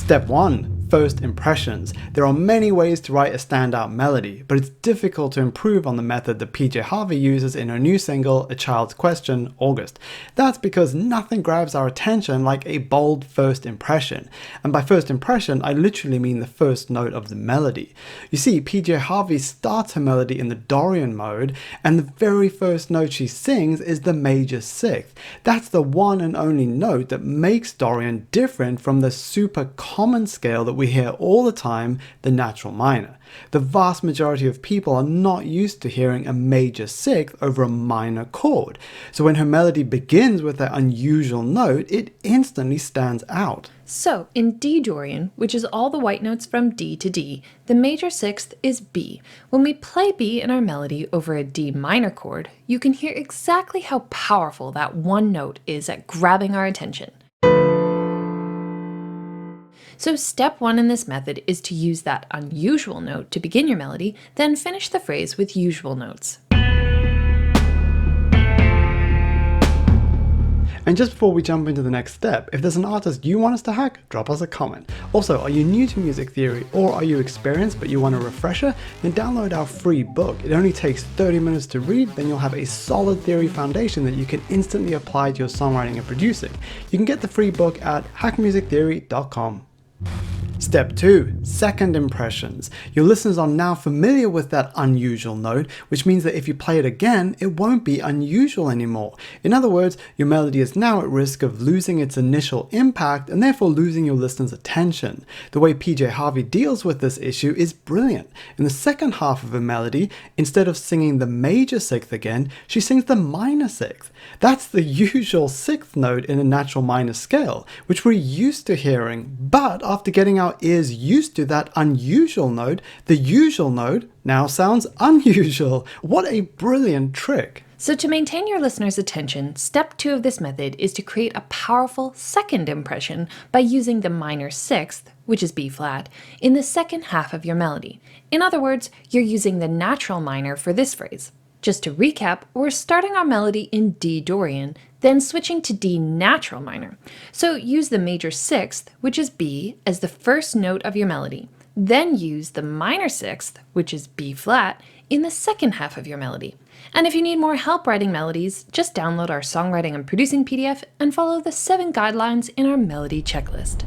Step 1. First impressions. There are many ways to write a standout melody, but it's difficult to improve on the method that PJ Harvey uses in her new single, A Child's Question, August. That's because nothing grabs our attention like a bold first impression. And by first impression, I literally mean the first note of the melody. You see, PJ Harvey starts her melody in the Dorian mode, and the very first note she sings is the major sixth. That's the one and only note that makes Dorian different from the super common scale that we hear all the time, the natural minor. The vast majority of people are not used to hearing a major sixth over a minor chord. So when her melody begins with that unusual note, it instantly stands out. So in D Dorian, which is all the white notes from D to D, the major sixth is B. When we play B in our melody over a D minor chord, you can hear exactly how powerful that one note is at grabbing our attention. So step 1 in this method is to use that unusual note to begin your melody, then finish the phrase with usual notes. And just before we jump into the next step, if there's an artist you want us to hack, drop us a comment. Also, are you new to music theory or are you experienced but you want a refresher? Then download our free book. It only takes 30 minutes to read, then you'll have a solid theory foundation that you can instantly apply to your songwriting and producing. You can get the free book at hackmusictheory.com. Step 2. Second impressions. Your listeners are now familiar with that unusual note, which means that if you play it again, it won't be unusual anymore. In other words, your melody is now at risk of losing its initial impact and therefore losing your listeners' attention. The way PJ Harvey deals with this issue is brilliant. In the second half of a melody, instead of singing the major sixth again, she sings the minor sixth. That's the usual sixth note in a natural minor scale, which we're used to hearing, but after getting our ears used to that unusual note, the usual note now sounds unusual. What a brilliant trick. So to maintain your listener's attention, step 2 of this method is to create a powerful second impression by using the minor sixth, which is B flat, in the second half of your melody. In other words, you're using the natural minor for this phrase. Just to recap, we're starting our melody in D Dorian, then switching to D natural minor. So use the major sixth, which is B, as the first note of your melody. Then use the minor sixth, which is B flat, in the second half of your melody. And if you need more help writing melodies, just download our songwriting and producing PDF and follow the 7 guidelines in our melody checklist.